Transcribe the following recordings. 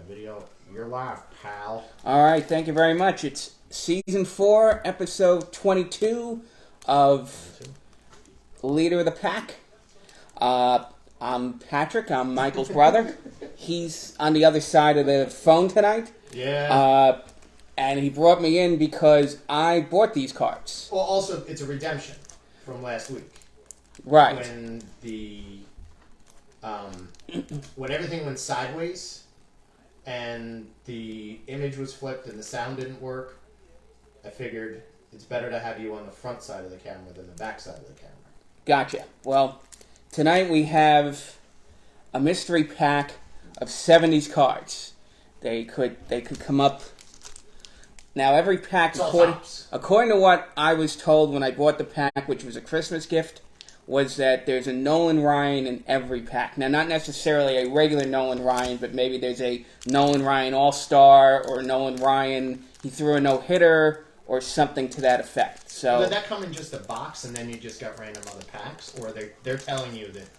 video. You're live, pal. All right, thank you very much. It's season 4, episode 22 of Leader of the Pack. I'm Patrick. I'm Michael's brother. He's on the other side of the phone tonight. Yeah. And he brought me in because I bought these cards. Well, also, it's a redemption from last week. Right. When when everything went sideways and the image was flipped and the sound didn't work, I figured it's better to have you on the front side of the camera than the back side of the camera. Gotcha. Well, tonight we have a mystery pack of 70's cards. They could come up. Now, every pack, according to what I was told when I bought the pack, which was a Christmas gift, was that there's a Nolan Ryan in every pack. Now, not necessarily a regular Nolan Ryan, but maybe there's a Nolan Ryan All-Star or Nolan Ryan, he threw a no-hitter, or something to that effect. So, did that come in just a box and then you just got random other packs? Or they're telling you that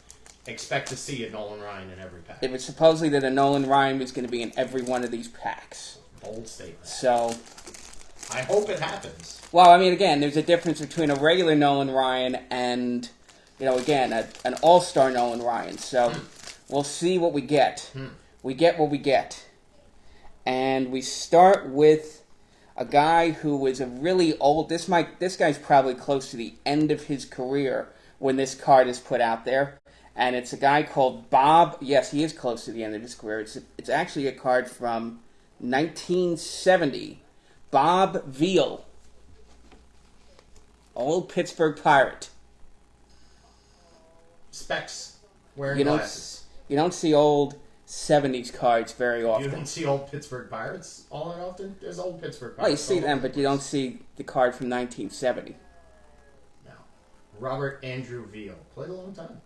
expect to see a Nolan Ryan in every pack? It was supposedly that a Nolan Ryan was going to be in every one of these packs. Bold statement. So, I hope it happens. Well, I mean, again, there's a difference between a regular Nolan Ryan and, again, an all-star Nolan Ryan. So, we'll see what we get. We get what we get. And we start with a guy who was a really old... This guy's probably close to the end of his career when this card is put out there. And it's a guy called Bob... Yes, he is close to the end of his career. It's actually a card from 1970. Bob Veal. Old Pittsburgh Pirate. Specs. Wearing glasses. You don't see old 70's cards very often. You don't see old Pittsburgh Pirates all that often? There's old Pittsburgh Pirates. Well, you see them, but you don't see the card from 1970. No. Robert Andrew Veal. Played a long time.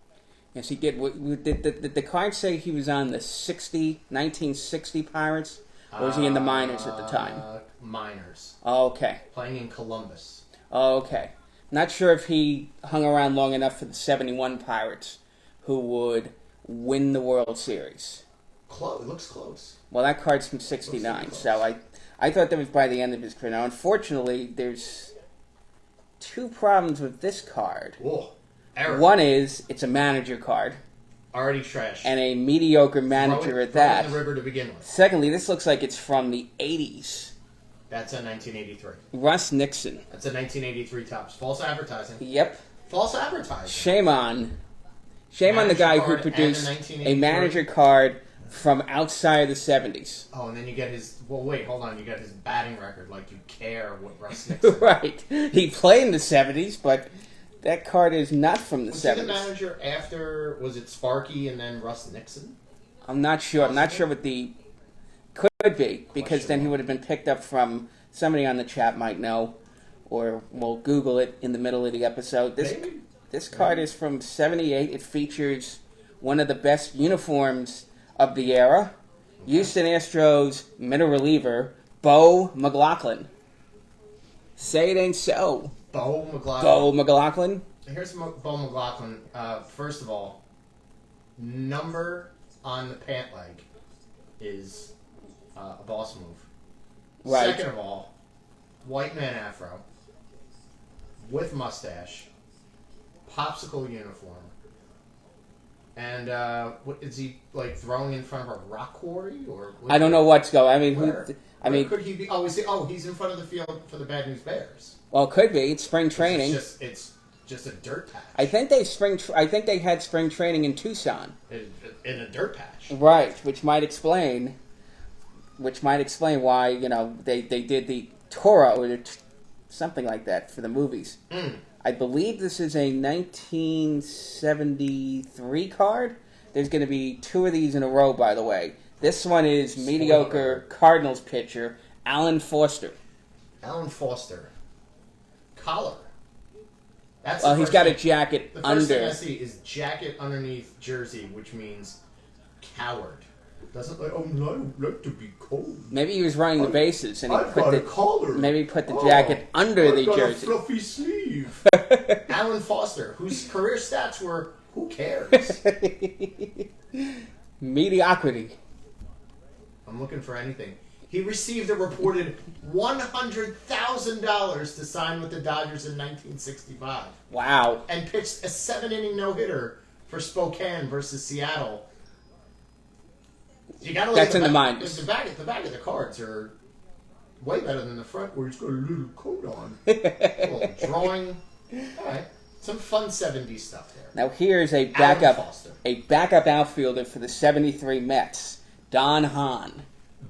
Yes, he did. Did the card say he was on the 1960 Pirates? Or was he in the minors at the time? Minors. Oh, okay. Playing in Columbus. Oh, okay. Not sure if he hung around long enough for the 71 Pirates, who would win the World Series. Close. It looks close. Well, that card's from 69, so I thought that was by the end of his career. Now, unfortunately, there's two problems with this card. Whoa. Error. One is, it's a manager card. Already trash. And a mediocre manager at that. Throw it in the river to begin with. Secondly, this looks like it's from the 80s. That's a 1983. Russ Nixon. That's a 1983 tops. False advertising. Yep. False advertising. Shame on the guy who produced a manager card from outside of the 70s. Oh, and then you get his... Well, wait, hold on. You got his batting record, like you care what Russ Nixon... Right. He played in the 70s, but that card is not from the 70s. Was he the manager after... Was it Sparky and then Russ Nixon? I'm not sure. I'm not sure what the... Could be, because then he would have been picked up from... Somebody on the chat might know, or we'll Google it in the middle of the episode. This card is from 78. It features one of the best uniforms of the era. Houston Astros middle reliever, Bo McLaughlin. Say it ain't so. Bo McLaughlin. Bo McLaughlin. Here's Bo McLaughlin. First of all, number on the pant leg is a boss move. Right. Second of all, white man afro with mustache, popsicle uniform, and what is he like throwing in front of a rock quarry or? I don't know what's going. I mean, could he be? He's in front of the field for the Bad News Bears. Well, it could be. It's spring training. It's just a dirt patch. I think they had spring training in Tucson. In a dirt patch. Right, which might explain why they did the Toro or something like that for the movies. I believe this is a 1973 card. There's going to be 2 of these in a row, by the way. This one is mediocre Cardinals pitcher Alan Foster. Alan Foster. Collar. He's got a jacket under. The first thing I see is jacket underneath jersey, which means coward. Doesn't like, I don't like to be cold. Maybe he was running the bases and he put the Oh, jacket under the got jersey. A fluffy sleeve. Alan Foster, whose career stats were, who cares? Mediocrity. I'm looking for anything. He received a reported $100,000 to sign with the Dodgers in 1965. Wow. And pitched a 7-inning no-hitter for Spokane versus Seattle. You gotta That's in the minors. The back of the cards are way better than the front, where he's got a little coat on, a little drawing. All right, some fun 70s stuff there. Now here's a Adam Foster. backup outfielder for the '73 Mets, Don Hahn.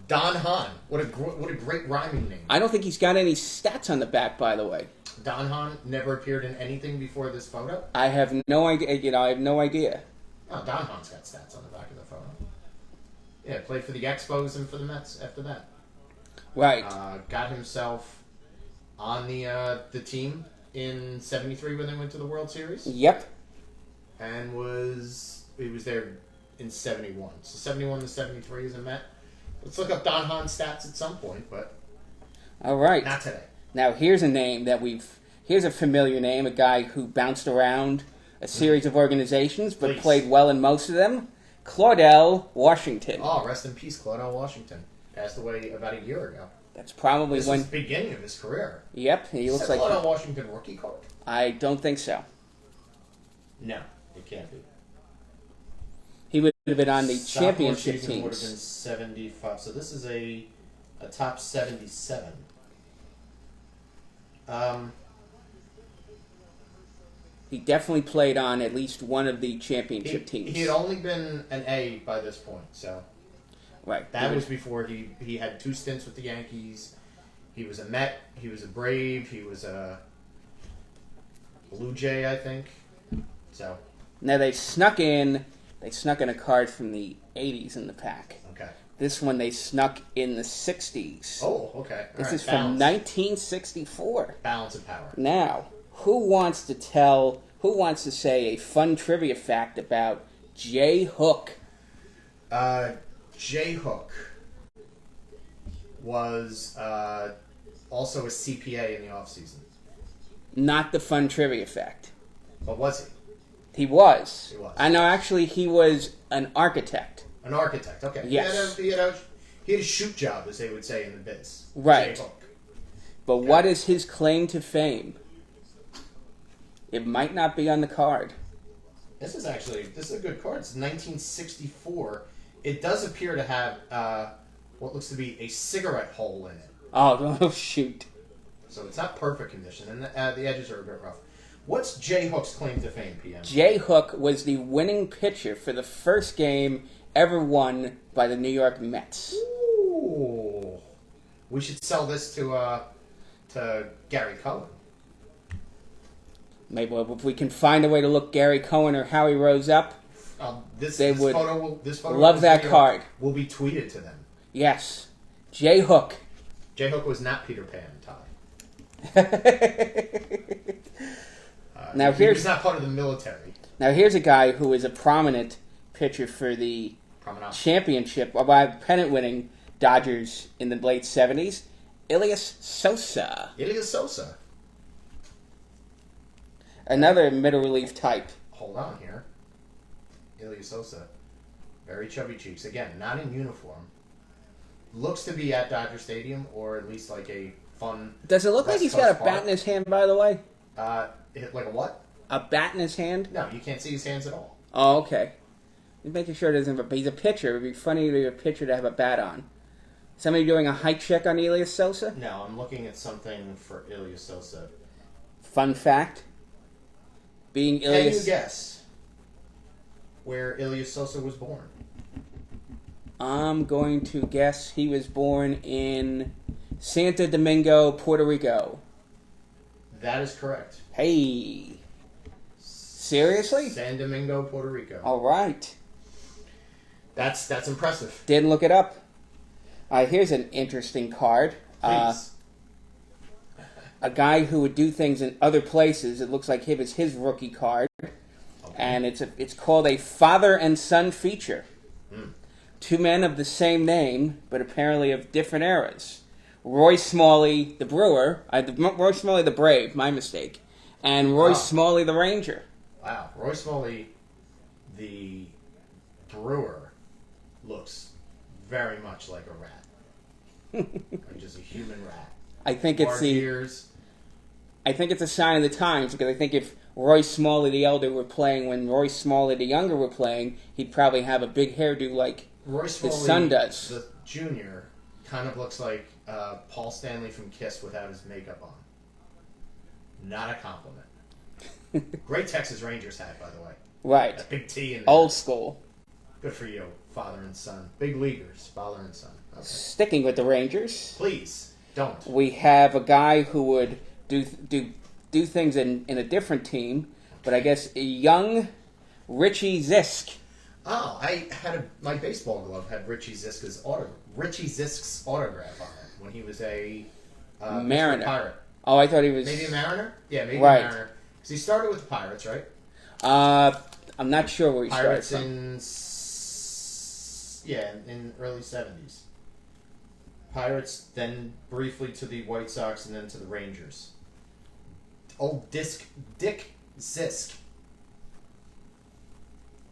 Don Hahn. What a great rhyming name. I don't think he's got any stats on the back, by the way. Don Hahn never appeared in anything before this photo. I have no idea. I have no idea. Oh, Don Hahn's got stats on the back of the photo. Yeah, played for the Expos and for the Mets after that. Right. Got himself on the team in '73 when they went to the World Series. Yep. And he was there in '71. So '71 to '73 is a Met. Let's look up Don Hahn's stats at some point, but All right. not today. Now here's a name here's a familiar name, a guy who bounced around a series of organizations but Please. played well in most of them. Claudell Washington. Oh, rest in peace, Claudell Washington. Passed away about a year ago. That's probably This was the beginning of his career. Yep, he looks Is that like. Claudell Washington rookie card? I don't think so. No, it can't be. He would have been on the Sophomore championship season would have been teams. 75. So this is a top 77. He definitely played on at least one of the championship teams. He had only been an A by this point, so Right. that was before he had 2 stints with the Yankees. He was a Met, he was a Brave, he was a Blue Jay, I think. So Now they snuck in a card from the 80s in the pack. okay. This one they snuck in the 60s. Oh, okay. All This right, is from 1964. Balance of power. Now, who wants to say a fun trivia fact about J. Hook? J. Hook was also a CPA in the offseason. Not the fun trivia fact. But was he? He was. He was. I know, actually, he was an architect. An architect, okay. Yes. He had a shoot job, as they would say in the biz. Right. J. Hook. But what is his claim to fame? It might not be on the card. This is a good card. It's 1964. It does appear to have what looks to be a cigarette hole in it. Oh, shoot. So it's not perfect condition, and the edges are a bit rough. What's J. Hook's claim to fame, PM? J. Hook was the winning pitcher for the first game ever won by the New York Mets. Ooh. We should sell this to Gary Cohen. Maybe if we can find a way to look Gary Cohen or Howie Rose up, This would photo love this that video card. will be tweeted to them. Yes. J. Hook. J. Hook was not Peter Pan, Todd. Now He here's was not part of the military. Now here's a guy who is a prominent pitcher for the Promenade. championship, by pennant-winning Dodgers in the late 70s, Elias Sosa. Elias Sosa. Another middle relief type. Hold on here. Elias Sosa. Very chubby cheeks. Again, not in uniform. Looks to be at Dodger Stadium, or at least like a fun... Does it look like West he's got a Coast bat park. in his hand, by the way? Like a what? A bat in his hand? No, you can't see his hands at all. Oh, okay. He's making sure it doesn't have a... He's a pitcher. It would be funny to be a pitcher to have a bat on. Somebody doing a height check on Elias Sosa? No, I'm looking at something for Elias Sosa. Fun fact. Being Can you Elias... guess where Elias Sosa was born? I'm going to guess he was born in Santo Domingo, Puerto Rico. That is correct. Hey. Seriously? San Domingo, Puerto Rico. All right. That's impressive. Didn't look it up. Here's an interesting card. Please. A guy who would do things in other places. It looks like him is his rookie card. Okay. And it's called a father and son feature. Mm. Two men of the same name, but apparently of different eras. Roy Smalley, the Brewer. Roy Smalley, the Brave. My mistake. And Roy Smalley, the Ranger. Wow. Roy Smalley, the Brewer, looks very much like a rat. Like just a human rat. I think it's ears. I think it's a sign of the times, because I think if Roy Smalley the Elder were playing when Roy Smalley the Younger were playing, he'd probably have a big hairdo like Roy Smalley, his son does. The junior kind of looks like Paul Stanley from Kiss without his makeup on. Not a compliment. Great Texas Rangers hat, by the way. Right. That big T in there. Old school. Good for you, father and son. Big leaguers, father and son. Okay. Sticking with the Rangers. Please, don't. We have a guy who would do things in a different team, but I guess a young Richie Zisk. Oh, I had my baseball glove had Richie Zisk's autograph on it when he was a Mariner. Pirate. Oh, I thought he was Maybe a Mariner. Yeah, maybe right. a Mariner. Because he started with the Pirates, right? I'm not sure where he Pirates started from. in early 70s. Pirates, then briefly to the White Sox, and then to the Rangers. Old Dick Zisk.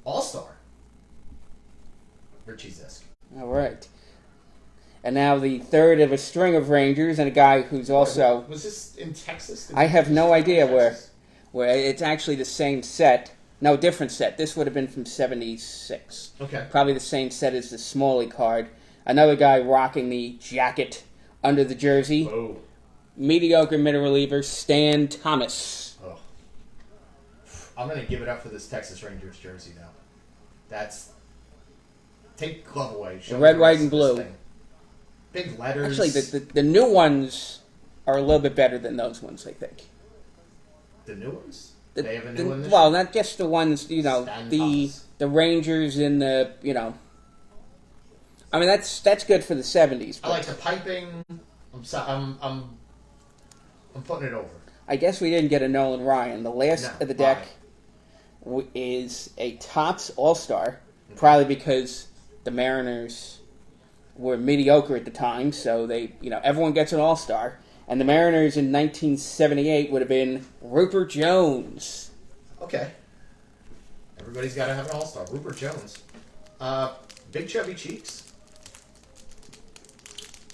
All-star. Richie Zisk. All right. And now the third of a string of Rangers, and a guy who's also... Was this in Texas? I have no idea where it's actually the same set. No, different set. This would have been from 76. Okay. Probably the same set as the Smalley card. Another guy rocking the jacket under the jersey. Oh. Mediocre middle reliever, Stan Thomas. Oh. I'm going to give it up for this Texas Rangers jersey now. That's... Take the glove away. The red, white, and blue. Big letters. Actually, the new ones are a little bit better than those ones, I think. The new ones? They have a new one this well, year? not just the ones, you know, Stan the Thomas. the Rangers in the, you know. I mean, that's good for the 70s. I like the piping. I'm putting it over. I guess we didn't get a Nolan Ryan. The last of the deck Why? is a Topps All-Star, probably because the Mariners were mediocre at the time, so they, you know, everyone gets an All-Star. And the Mariners in 1978 would have been Rupert Jones. Okay. Everybody's got to have an all-star. Rupert Jones. Big chubby cheeks.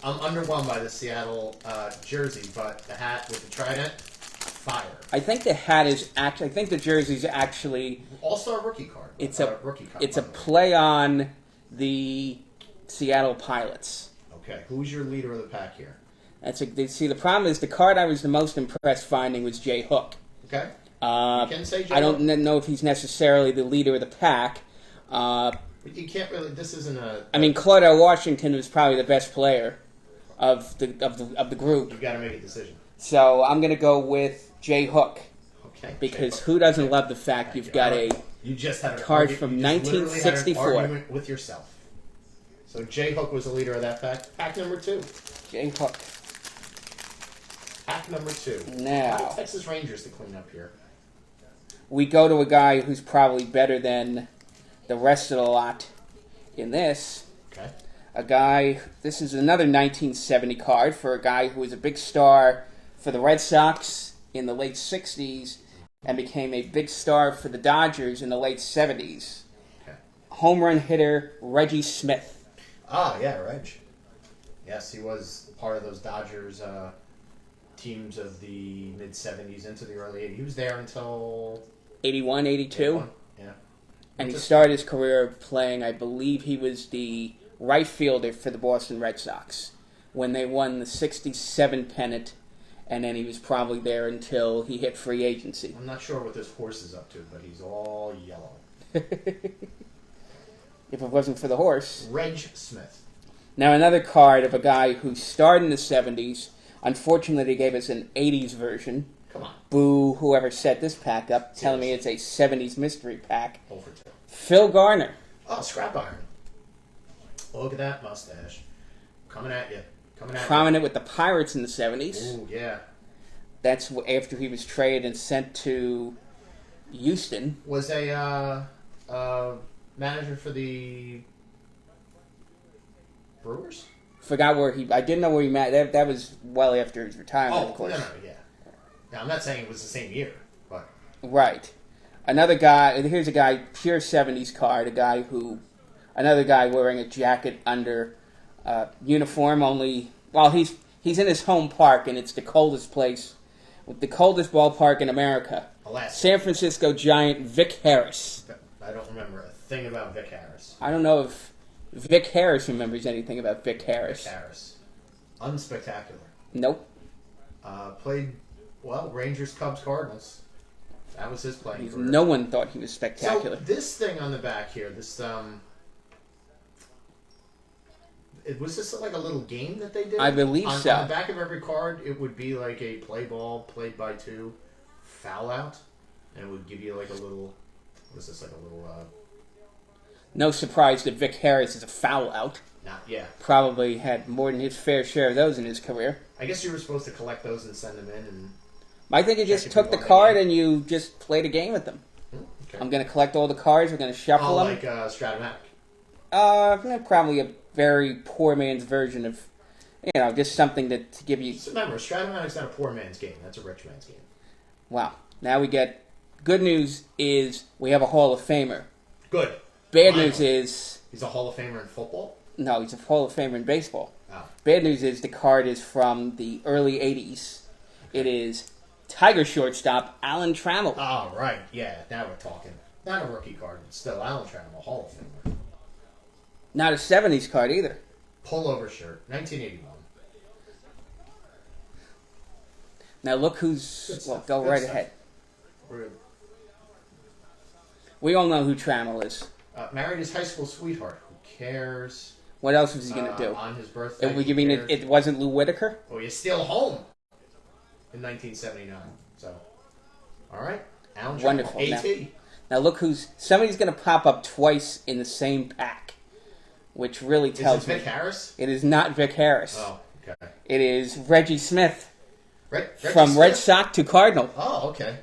I'm underwhelmed by the Seattle jersey, but the hat with the trident, fire. I think the hat is actually, I think the jersey's actually... All-star rookie card. It's a rookie card. It's a play on the Seattle Pilots. Okay. Who's your leader of the pack here? See, the problem is the card I was the most impressed finding was Jay Hook. Okay. You can say Jay I don't Hook. know if he's necessarily the leader of the pack. You can't really. This isn't a. I mean, Claudel Washington was probably the best player of the group. You've got to make a decision. So I'm going to go with Jay Hook. Okay. Because who doesn't love the fact you've got a you just had card from 1964 had an argument with yourself. So Jay Hook was the leader of that pack. Pack number 2. Jay Hook. Pack number 2. Now, Texas Rangers to clean up here. We go to a guy who's probably better than the rest of the lot in this. Okay. A guy, this is another 1970 card for a guy who was a big star for the Red Sox in the late 60s and became a big star for the Dodgers in the late 70s. Okay. Home run hitter Reggie Smith. Ah, yeah, Reg. Yes, he was part of those Dodgers teams of the mid-70s into the early 80s. He was there until... 81, 82. 81. Yeah. And he started his career playing, I believe he was the right fielder for the Boston Red Sox when they won the 67 pennant, and then he was probably there until he hit free agency. I'm not sure what this horse is up to, but he's all yellow. If it wasn't for the horse. Reg Smith. Now another card of a guy who starred in the 70s. Unfortunately, they gave us an 80s version. Come on. Boo, whoever set this pack up, telling me it's a 70s mystery pack. Over 2. Phil Garner. Oh, scrap iron. Look at that mustache. Coming at you. Prominent with the Pirates in the 70s. Ooh, yeah. That's after he was traded and sent to Houston. Was a manager for the Brewers? Forgot where he... I didn't know where he met. That was well after his retirement, of course. No, yeah. Now, I'm not saying it was the same year, but... Right. Another guy... Here's a guy, pure 70s card, a guy who Another guy wearing a jacket under uniform. Only, well, he's in his home park, and it's the coldest place, the coldest ballpark in America. Alaska. San Francisco Giant Vic Harris. I don't remember a thing about Vic Harris. I don't know if Vic Harris remembers anything about Vic Harris. Vic Harris. Unspectacular. Nope. Played, well, Rangers, Cubs, Cardinals. That was his playing career. No one thought he was spectacular. So this thing on the back here, this was this like a little game that they did? I believe so. On the back of every card, it would be like a play ball, played by two, foul out, and it would give you like a little. Was this like a little? No surprise that Vic Harris is a foul out. Yeah. Probably had more than his fair share of those in his career. I guess you were supposed to collect those and send them in, and I think you just took the card and you just played a game with them. Okay. I'm going to collect all the cards. We're going to shuffle them. Like Stratomatic. Probably a very poor man's version of, just something to give you. Just remember, Stratomatic's not a poor man's game. That's a rich man's game. Wow. Now we get. Good news is we have a Hall of Famer. Good. Bad news is. He's a Hall of Famer in football? No, he's a Hall of Famer in baseball. Oh. Bad news is the card is from the early 80s. Okay. It is Tiger shortstop Alan Trammell. Oh, right. Yeah, now we're talking. Not a rookie card, but still Alan Trammell, Hall of Famer. Not a 70's card either. Pullover shirt, 1981. Now look who's... Well, go right ahead. Good. We all know who Trammell is. Married his high school sweetheart. Who cares? What else was he going to do? On his birthday. You mean it wasn't Lou Whitaker? Oh, you're still home in 1979. So, all right. Alan Trammell, wonderful. AT. Now look who's... Somebody's going to pop up twice in the same pack, which really tells me... Is it Vic Harris? It is not Vic Harris. Oh, okay. It is Reggie Smith. Reggie from Smith? Red Sox to Cardinal. Oh, okay.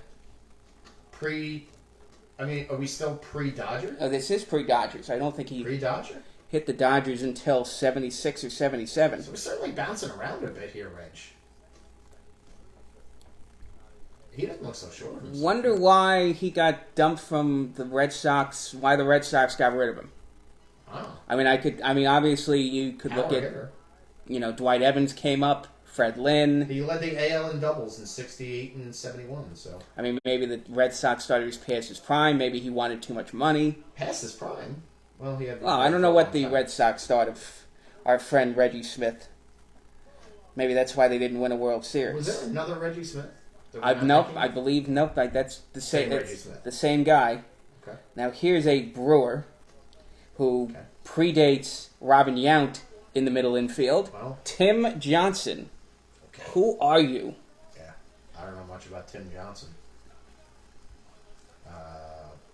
Are we still pre-Dodger? Oh, this is pre-Dodgers. I don't think he pre-Dodger hit the Dodgers until 76 or 77. So we're certainly bouncing around a bit here, Reg. He doesn't look so sure. Wonder why he got dumped from the Red Sox. Why the Red Sox got rid of him? Oh. Obviously you could look at, Dwight Evans came up. Fred Lynn. He led the AL in doubles in 68 and 71, so... maybe the Red Sox started his past his prime. Maybe he wanted too much money. Past his prime? Well, he had... I don't know what the Red Sox thought of our friend Reggie Smith. Maybe that's why they didn't win a World Series. Was there another Reggie Smith? Nope. That's the same guy. Okay. Now here's a Brewer who predates Robin Yount in the middle infield. Well, Tim Johnson. Okay. Who are you? Yeah, I don't know much about Tim Johnson.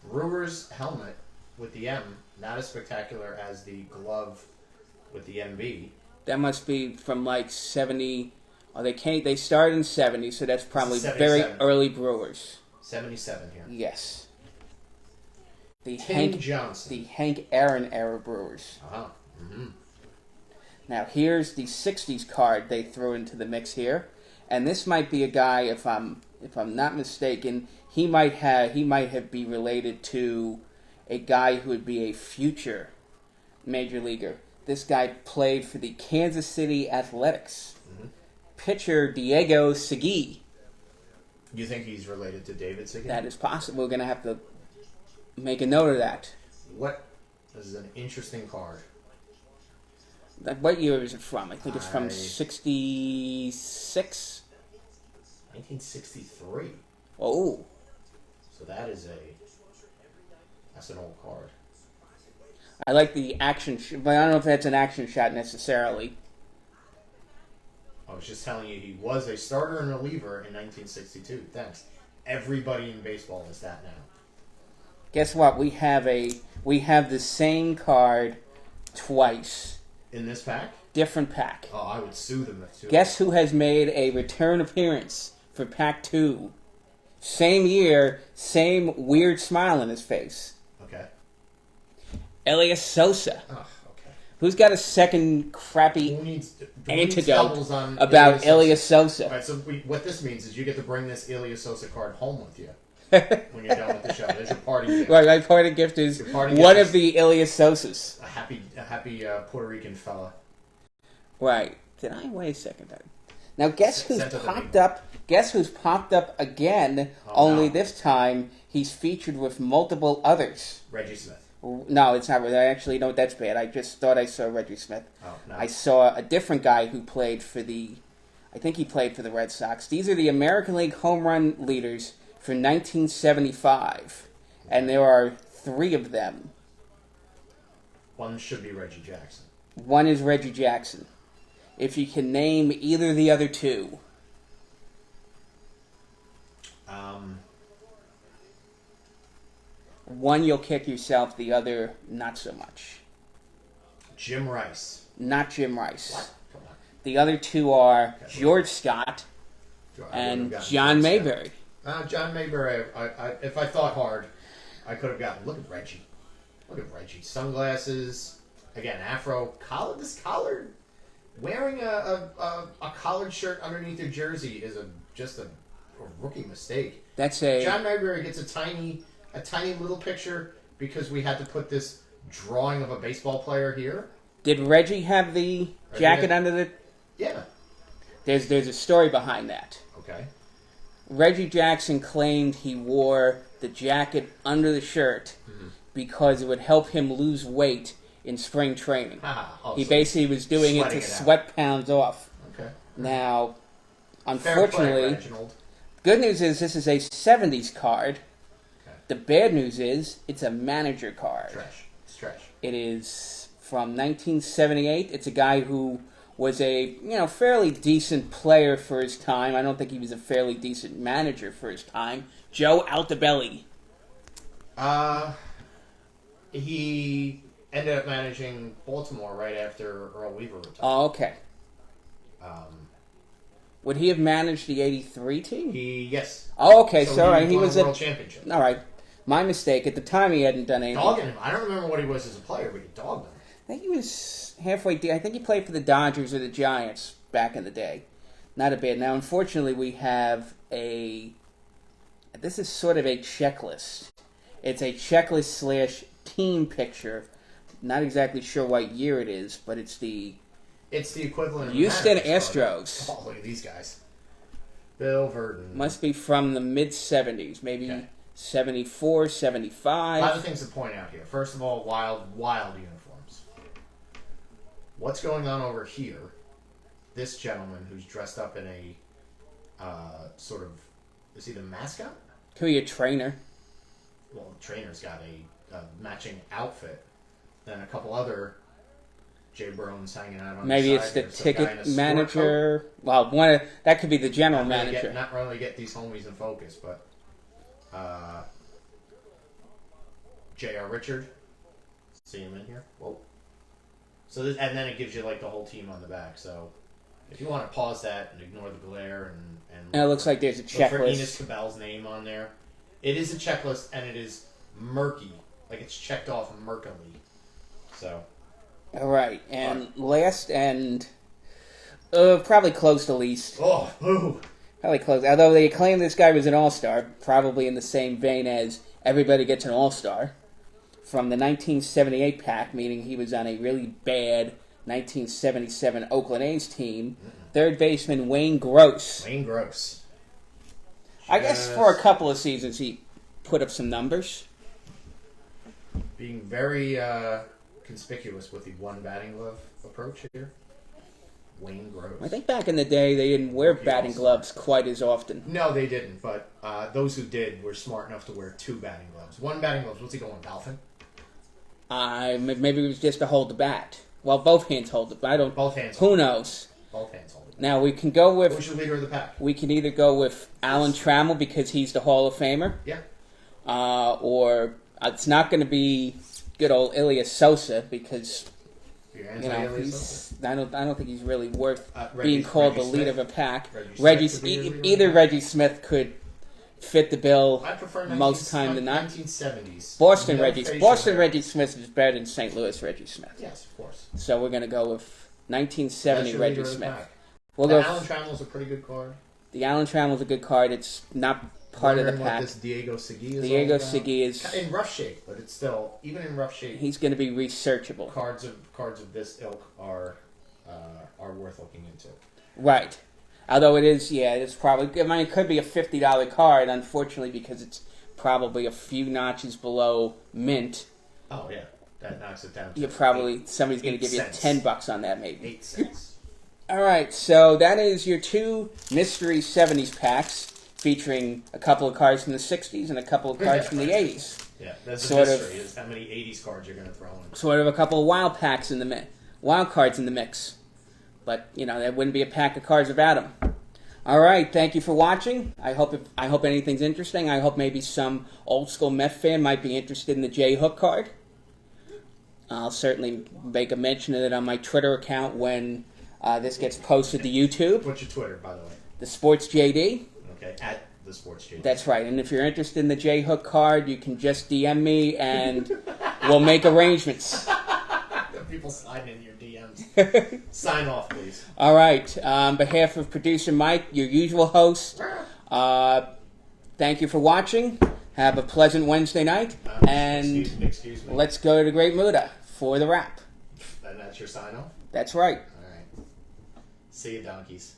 Brewer's helmet with the M, not as spectacular as the glove with the MB. That must be from like 70. Oh, they started in 70, so that's probably 77. very early Brewers. 77 here. Yes. Tim Johnson. The Hank Aaron era Brewers. Uh-huh. Mm-hmm. Now here's the 60s card they threw into the mix here, and this might be a guy, if I'm not mistaken, he might have be related to a guy who would be a future major leaguer. This guy played for the Kansas City Athletics. Mm-hmm. Pitcher Diego Segui. You think he's related to David Segui? That is possible. We're going to have to make a note of that. This is an interesting card. What year is it from? I think it's from 66? 1963. Oh. So that's an old card. I like the action, but I don't know if that's an action shot necessarily. I was just telling you, he was a starter and reliever in 1962. Thanks. Everybody in baseball is that now. Guess what? We have the same card twice. In this pack? Different pack. Oh, I would sue them. Guess who has made a return appearance for pack 2? Same year, same weird smile on his face. Okay. Elias Sosa. Oh, okay. Who's got a second crappy antidote about Elias Sosa? All right, so what this means is you get to bring this Elias Sosa card home with you when you're done with the show. There's your party gift. Right, my party gift is one of the Elias Sosas. happy Puerto Rican fella. Right. Wait a second. Now, guess who's Sent to the popped league. up? Guess who's popped up again? Only no. this time he's featured with multiple others. Reggie Smith. No, it's not. Actually, no, that's bad. I just thought I saw Reggie Smith. Oh, no. I saw a different guy who played for the. I think he played for the Red Sox. These are the American League home run leaders for 1975, and there are 3 of them. One should be Reggie Jackson. One is Reggie Jackson. If you can name either of the other 2. One you'll kick yourself, the other not so much. Jim Rice. Not Jim Rice. What? Come on. The other 2 are George Scott and John Mayberry. John Mayberry, if I thought hard, I could have gotten. Look at Reggie. Sunglasses. Again, afro. This collar. Wearing a collared shirt underneath your jersey is just a rookie mistake. John Mayberry gets a tiny little picture because we had to put this drawing of a baseball player here. Did Reggie have the jacket under the... Yeah. There's a story behind that. Okay. Reggie Jackson claimed he wore the jacket under the shirt because it would help him lose weight in spring training. He basically was doing it to sweat pounds off. Okay. Now, unfortunately, Fair play, good news is this is a 70's card. Okay. The bad news is it's a manager card. It's trash. It is from 1978. It's a guy who was a fairly decent player for his time. I don't think he was a fairly decent manager for his time. Joe Altobelli. He ended up managing Baltimore right after Earl Weaver retired. Oh, okay. Would he have managed the '83 team? Yes. Oh, okay. So he was a world championship. All right. My mistake. At the time, he hadn't done anything. Dogging him. I don't remember what he was as a player, but he dogged him. I think he was halfway. I think he played for the Dodgers or the Giants back in the day. Not a bad. Now, unfortunately, we have a. This is sort of a checklist. It's a checklist / team picture. Not exactly sure what year it is, but it's the equivalent of Houston Astros. Oh, look at these guys. Bill Verdon. Must be from the mid-70s, maybe 74, 75. A lot of things to point out here. First of all, wild uniforms. What's going on over here? This gentleman who's dressed up in a sort of... Is he the mascot? Could be a trainer. Well, the trainer's got a matching outfit. Then a couple other jabrones hanging out on maybe the side. It's the There's some guy in a ticket sport manager. Well, that could be the general manager. Not really get these homies in focus, but J.R. Richard. See him in here? Whoa. So and then it gives you like the whole team on the back. So if you want to pause that and ignore the glare and it looks like there's a checklist. Look for Enos Cabell's name on there. It is a checklist and it is murky. Like it's checked off murkily. So. All right, and last and probably close to least. Oh, ooh. Probably close. Although they claim this guy was an all-star, probably in the same vein as everybody gets an all-star. From the 1978 pack, meaning he was on a really bad 1977 Oakland A's team. Third baseman Wayne Gross. I guess for a couple of seasons he put up some numbers. Being very conspicuous with the one batting glove approach here. Wayne Gross. I think back in the day they didn't wear batting gloves quite as often. No, they didn't, but those who did were smart enough to wear 2 batting gloves. 1 batting glove, what's he going, Dolphin? Maybe it was just to hold the bat. Well, both hands hold it, but I don't... Both hands. Who knows? Both hands hold it. Now, we can go with... Who's your leader of the pack? We can either go with Alan Trammell because he's the Hall of Famer. Yeah. Or it's not going to be good old Elias Sosa because... I don't think he's really worth being called the leader of a pack. Either Reggie Smith could fit the bill most time than not. 1970s. Boston Reggie Smith is better than St. Louis Reggie Smith. Yes, of course. So we're going to go with 1970 Reggie Smith. Alan Trammell's a pretty good card. The Alan Trammell's a good card. It's not part of the Wondering pack. What this Diego Segui is Diego all about. Segui is In rough shape, but it's still, even in rough shape, he's going to be researchable. cards of this ilk are worth looking into. Right. Although it's probably, I mean, it could be a $50 card, unfortunately, because it's probably a few notches below mint. Oh, yeah. That knocks it down to Somebody's going to give you $10 on that, maybe. 8 cents. All right, so that is your 2 mystery 70s packs featuring a couple of cards from the 60s and a couple of cards from the 80s. Yeah, that's Sort a of- mystery, is how many 80s cards you're going to throw in. Sort of a couple of wild cards in the mix. But, there wouldn't be a pack of cards without them. All right, thank you for watching. I hope anything's interesting. I hope maybe some old school Mets fan might be interested in the J Hook card. I'll certainly make a mention of it on my Twitter account when this gets posted to YouTube. What's your Twitter, by the way? The Sports JD. Okay, at the Sports JD. That's right. And if you're interested in the J Hook card, you can just DM me and we'll make arrangements. People slide in your DMs. Sign off, please. All right. On behalf of producer Mike, your usual host, thank you for watching. Have a pleasant Wednesday night. And excuse me. let's go to the Great Muda for the wrap. And that's your sign off? That's right. All right. See you, donkeys.